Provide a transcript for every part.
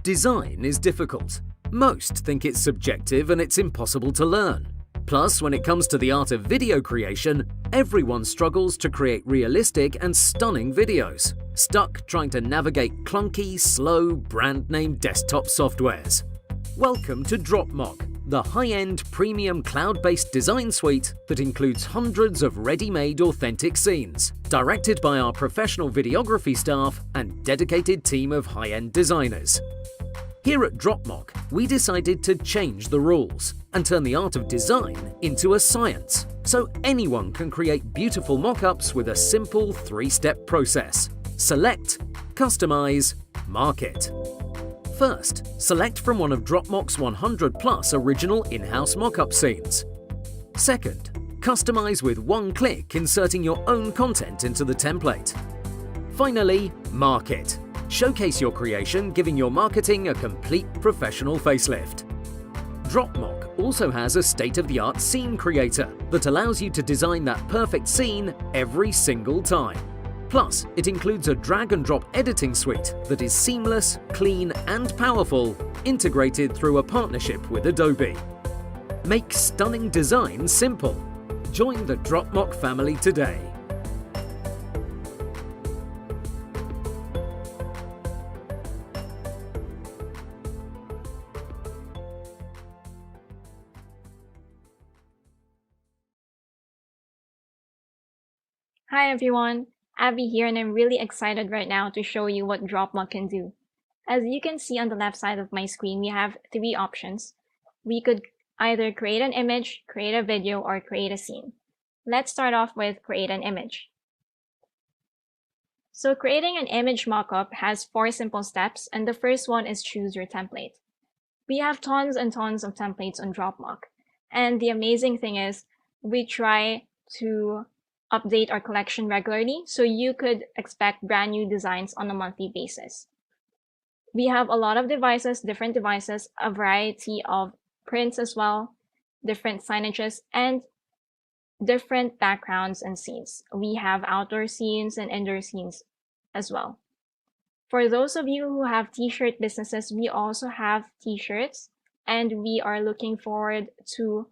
Design is difficult. Most think it's subjective and it's impossible to learn. Plus, when it comes to the art of video creation, everyone struggles to create realistic and stunning videos, stuck trying to navigate clunky, slow, brand-name desktop softwares. Welcome to DropMock, the high-end premium cloud-based design suite that includes hundreds of ready-made authentic scenes, directed by our professional videography staff and dedicated team of high-end designers. Here at DropMock, we decided to change the rules and turn the art of design into a science, so anyone can create beautiful mock-ups with a simple three-step process. Select, customize, market. First, select from one of DropMock's 100+ original in-house mock-up scenes. Second, customize with one click, inserting your own content into the template. Finally, market. Showcase your creation, giving your marketing a complete professional facelift. DropMock also has a state-of-the-art scene creator that allows you to design that perfect scene every single time. Plus, it includes a drag-and-drop editing suite that is seamless, clean, and powerful, integrated through a partnership with Adobe. Make stunning design simple. Join the DropMock family today. Hi everyone, Abby here, and I'm really excited right now to show you what DropMock can do. As you can see on the left side of my screen, we have three options. We could either create an image, create a video, or create a scene. Let's start off with create an image. So creating an image mockup has 4 simple steps, and the first one is choose your template. We have tons and tons of templates on DropMock, and the amazing thing is we try to update our collection regularly, so you could expect brand new designs on a monthly basis. We have a lot of devices, different devices, a variety of prints as well, different signages, and different backgrounds and scenes. We have outdoor scenes and indoor scenes as well. For those of you who have t-shirt businesses, we also have t-shirts, and we are looking forward to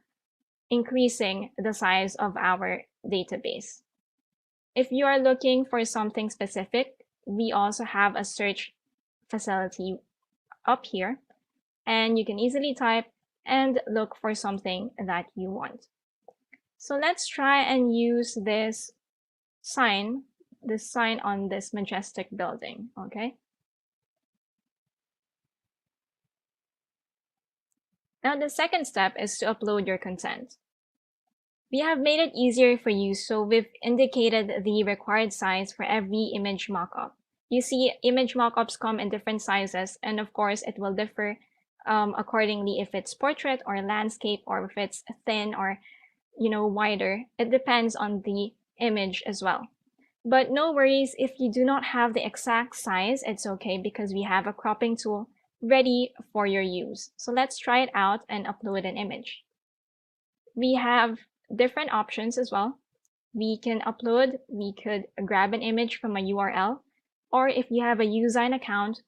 increasing the size of our database. If you are looking for something specific, we also have a search facility up here, and you can easily type and look for something that you want. So let's try and use this sign on this majestic building, okay? Now the second step is to upload your content. We have made it easier for you, so we've indicated the required size for every image mockup. You see, image mockups come in different sizes, and of course, it will differ accordingly if it's portrait or landscape, or if it's thin or wider. It depends on the image as well. But no worries, if you do not have the exact size, it's okay, because we have a cropping tool ready for your use. So let's try it out and upload an image. We have different options as well. We could grab an image from a URL, or if you have a Usign account,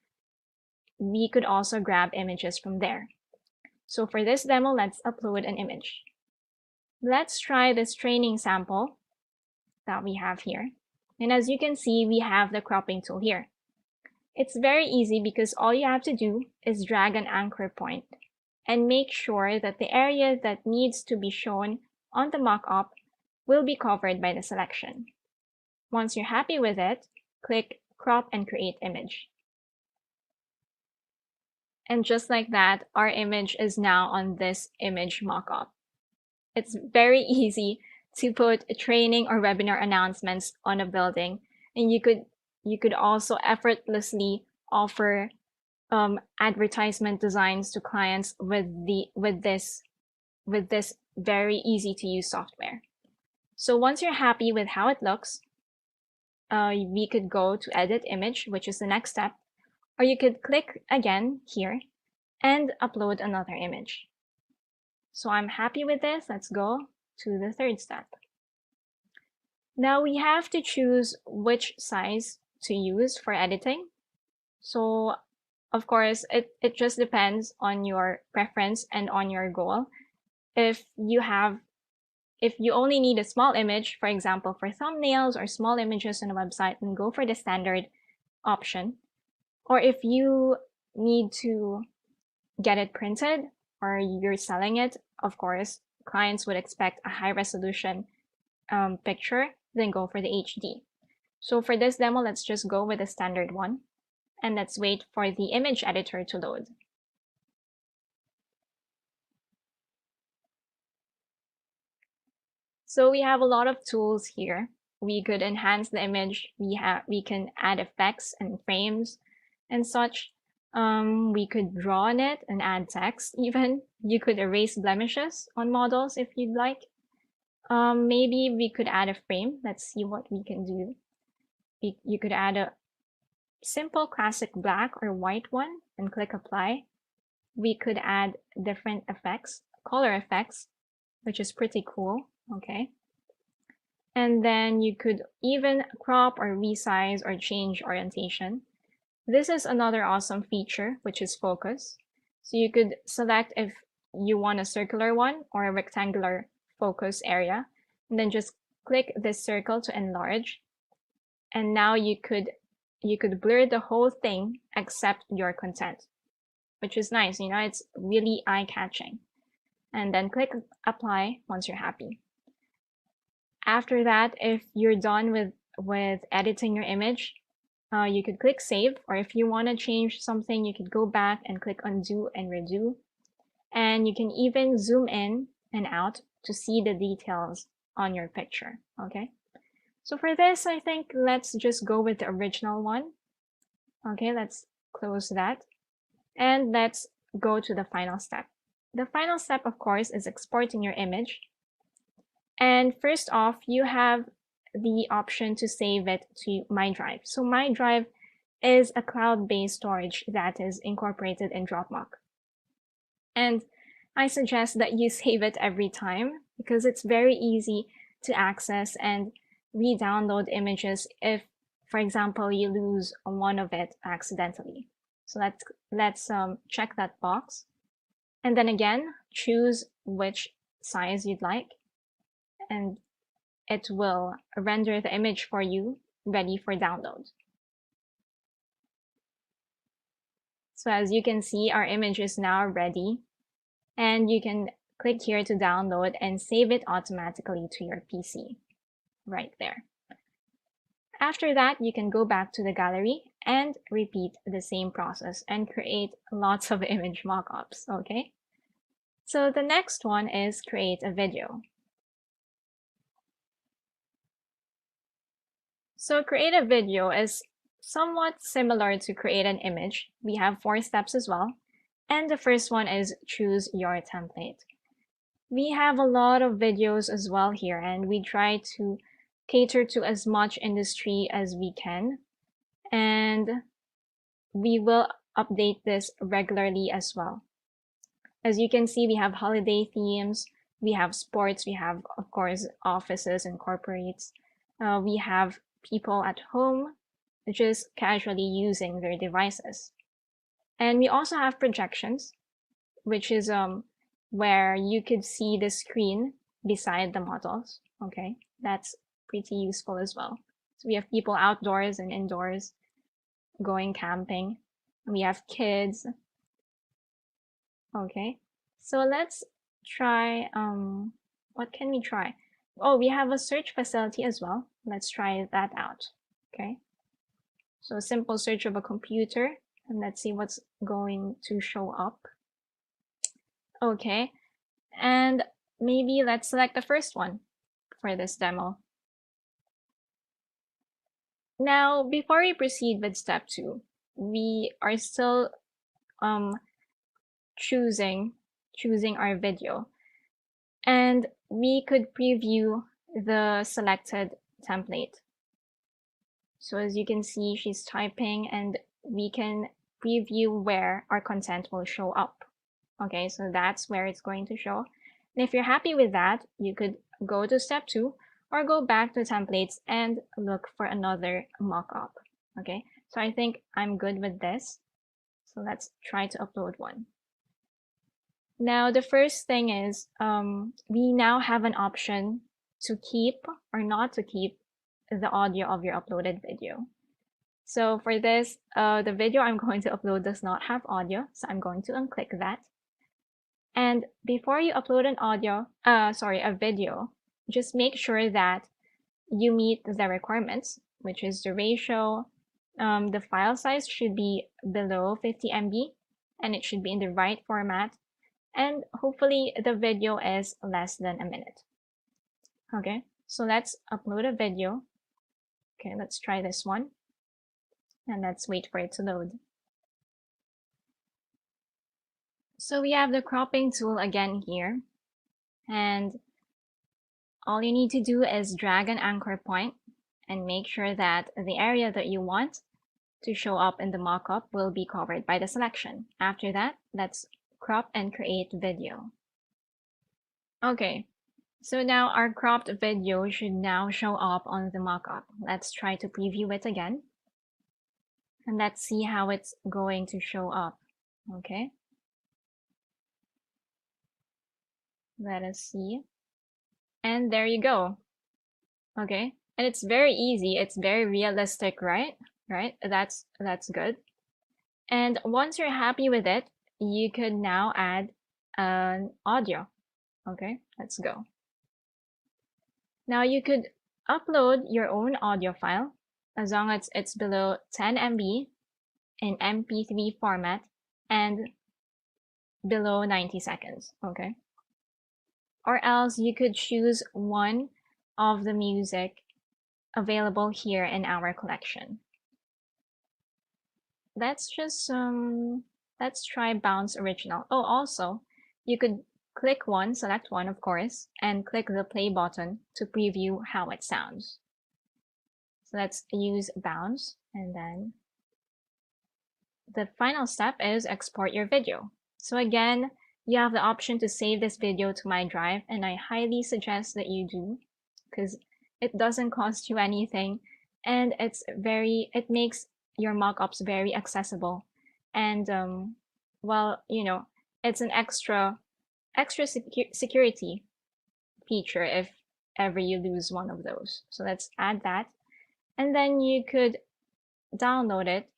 we could also grab images from there. So for this demo, let's upload an image. Let's try this training sample that we have here. And as you can see, we have the cropping tool here. It's very easy because all you have to do is drag an anchor point and make sure that the area that needs to be shown on the mock-up will be covered by the selection. Once you're happy with it, click Crop and Create Image. And just like that, our image is now on this image mock-up. It's very easy to put training or webinar announcements on a building, and you could also effortlessly offer advertisement designs to clients with this very easy to use software. So once you're happy with how it looks, we could go to edit image, which is the next step, or you could click again here and upload another image. So I'm happy with this. Let's go to the third step. Now we have to choose which size to use for editing. So Of course, it just depends on your preference and on your goal. If you only need a small image, for example, for thumbnails or small images on a website, then go for the standard option. Or if you need to get it printed or you're selling it, of course, clients would expect a high resolution picture, then go for the HD. So for this demo, let's just go with the standard one, and let's wait for the image editor to load. So we have a lot of tools here. We could enhance the image. We can add effects and frames and such. We could draw on it and add text even. You could erase blemishes on models if you'd like. Maybe we could add a frame. Let's see what we can do. You could add a simple classic black or white one and click apply. We could add different effects, color effects, which is pretty cool. Okay. And then you could even crop or resize or change orientation. This is another awesome feature, which is focus. So you could select if you want a circular one or a rectangular focus area, and then just click this circle to enlarge. And now you could blur the whole thing except your content, which is nice. You know, it's really eye-catching. And then click apply once you're happy. After that, if you're done with editing your image, you could click save, or if you want to change something, you could go back and click undo and redo. And you can even zoom in and out to see the details on your picture. Okay. So for this, I think let's just go with the original one. Okay, let's close that. And let's go to the final step. The final step, of course, is exporting your image. And first off, you have the option to save it to My Drive. So My Drive is a cloud-based storage that is incorporated in DropMock. And I suggest that you save it every time because it's very easy to access and re-download images if, for example, you lose one of it accidentally. So let's check that box. And then again, choose which size you'd like. And it will render the image for you, ready for download. So as you can see, our image is now ready. And you can click here to download and save it automatically to your PC, right there. After that, you can go back to the gallery and repeat the same process and create lots of image mockups, okay? So the next one is create a video. So create a video is somewhat similar to create an image. We have 4 steps as well. And the first one is choose your template. We have a lot of videos as well here, and we try to cater to as much industry as we can. And we will update this regularly as well. As you can see, we have holiday themes, we have sports, we have, of course, offices and corporates. We have people at home just casually using their devices. And we also have projections, which is where you could see the screen beside the models. Okay, that's pretty useful as well. So we have people outdoors and indoors going camping. We have kids. Okay, so let's try, what can we try? Oh, we have a search facility as well. Let's try that out. Okay, so a simple search of a computer. And let's see what's going to show up. Okay, and maybe let's select the first one for this demo. Now, before we proceed with step 2, we are still choosing our video. And we could preview the selected template. So as you can see, she's typing and we can preview where our content will show up. Okay, so that's where it's going to show. And if you're happy with that, you could go to step 2 or go back to templates and look for another mockup. Okay, so I think I'm good with this. So let's try to upload one. Now, the first thing is we now have an option to keep or not to keep the audio of your uploaded video. So for this, the video I'm going to upload does not have audio, so I'm going to unclick that. And before you upload a video, just make sure that you meet the requirements, which is the ratio. The file size should be below 50 MB, and it should be in the right format. And hopefully the video is less than a minute. Okay, so let's upload a video. Okay, let's try this one. And let's wait for it to load. So we have the cropping tool again here. And all you need to do is drag an anchor point and make sure that the area that you want to show up in the mockup will be covered by the selection. After that, let's crop and create video. Okay, so now our cropped video should now show up on the mockup. Let's try to preview it again. And let's see how it's going to show up. Okay. Let us see. And there you go. Okay. And it's very easy. It's very realistic, right? Right? That's good. And once you're happy with it, you could now add an audio. Okay, let's go. Now you could upload your own audio file as long as it's below 10 MB in MP3 format and below 90 seconds, okay? Or else you could choose one of the music available here in our collection. Let's just let's try Bounce Original. Oh, also, you could click one, select one, of course, and click the play button to preview how it sounds. So let's use Bounce, and then the final step is export your video. So again, you have the option to save this video to my drive, and I highly suggest that you do, because it doesn't cost you anything, and it makes your mockups very accessible. And well, you know, it's an extra security feature if ever you lose one of those. So let's add that, and then you could download it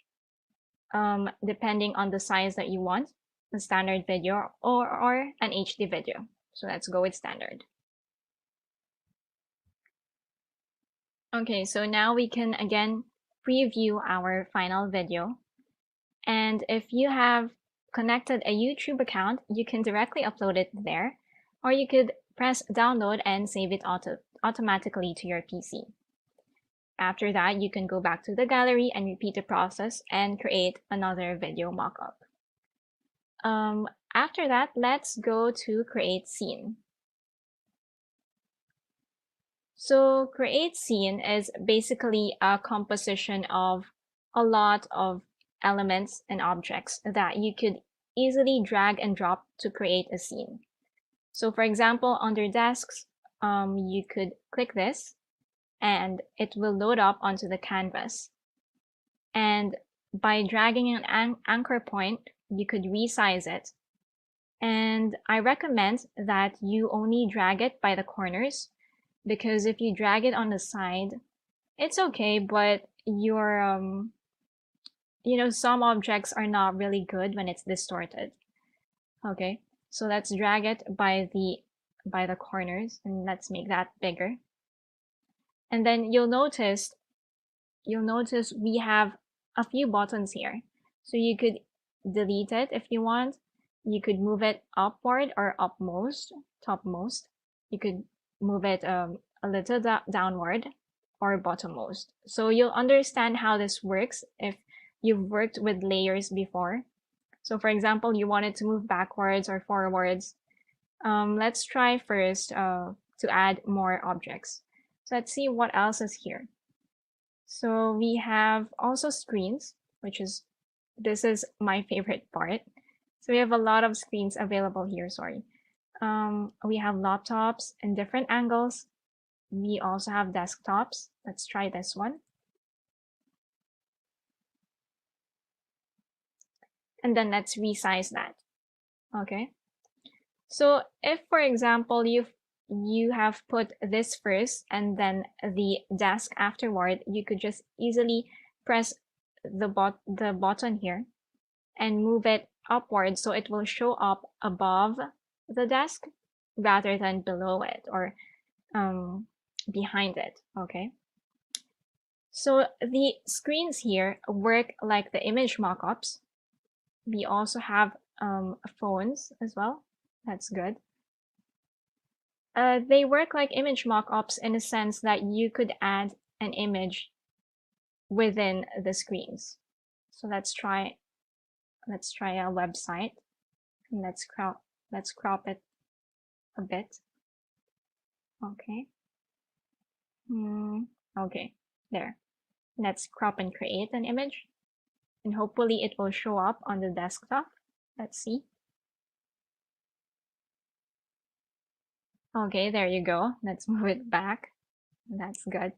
depending on the size that you want, a standard video or an HD video. So let's go with standard. Okay, so now we can again preview our final video. And if you have connected a YouTube account, you can directly upload it there, or you could press download and save it automatically to your PC. After that, you can go back to the gallery and repeat the process and create another video mockup. After that, let's go to create scene. So create scene is basically a composition of a lot of elements and objects that you could easily drag and drop to create a scene. So for example, under desks, you could click this and it will load up onto the canvas. And by dragging an anchor point, you could resize it. And I recommend that you only drag it by the corners, because if you drag it on the side, it's okay, but your you know, some objects are not really good when it's distorted. Okay, so let's drag it by the corners, and let's make that bigger. And then you'll notice we have a few buttons here. So you could delete it if you want. You could move it upward or topmost. You could move it a little downward or bottommost. So you'll understand how this works if you've worked with layers before. So for example, you wanted to move backwards or forwards. Let's try first to add more objects. So let's see what else is here. So we have also screens, this is my favorite part. So we have a lot of screens available here, sorry. We have laptops in different angles. We also have desktops. Let's try this one. And then let's resize that. Okay. So if, for example, you have put this first and then the desk afterward, you could just easily press the button here and move it upward so it will show up above the desk rather than below it or behind it. Okay. So the screens here work like the image mockups. We also have phones as well. That's good. They work like image mockups in a sense that you could add an image within the screens. So let's try a website. And let's crop it a bit. Okay. Okay, there. Let's crop and create an image. And hopefully it will show up on the desktop. Let's see. Okay, there you go. Let's move it back. That's good.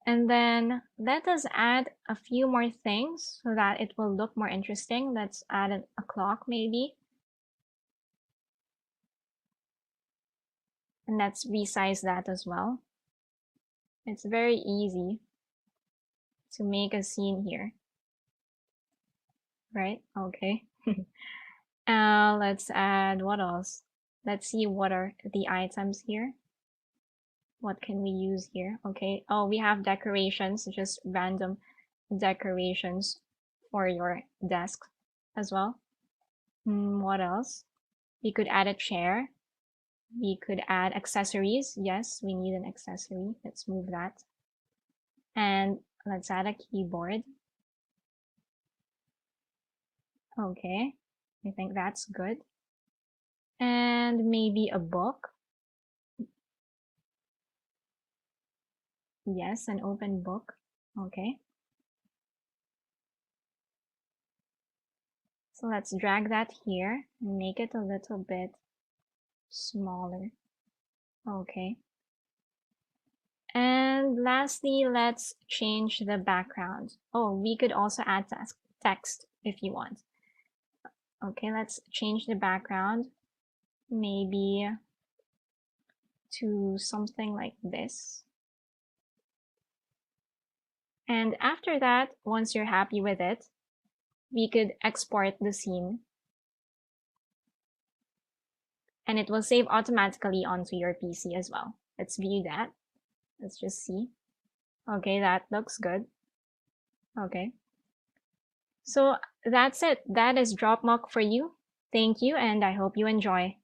And then let us add a few more things so that it will look more interesting. Let's add a clock maybe. And let's resize that as well. It's very easy to make a scene here. Right? Okay. Let's add what else? Let's see what are the items here. What can we use here? Okay. Oh, we have decorations, just random decorations for your desk as well. What else? We could add a chair. We could add accessories. Yes, we need an accessory. Let's move that. And let's add a keyboard. Okay, I think that's good. And maybe a book. Yes, an open book. Okay. So let's drag that here and make it a little bit smaller. Okay. And lastly, let's change the background. Oh, we could also add text if you want. Okay, let's change the background maybe to something like this. And after that, once you're happy with it, we could export the scene. And it will save automatically onto your PC as well. Let's view that. Let's just see. Okay, that looks good. Okay. So that's it. That is DropMock for you. Thank you, and I hope you enjoy.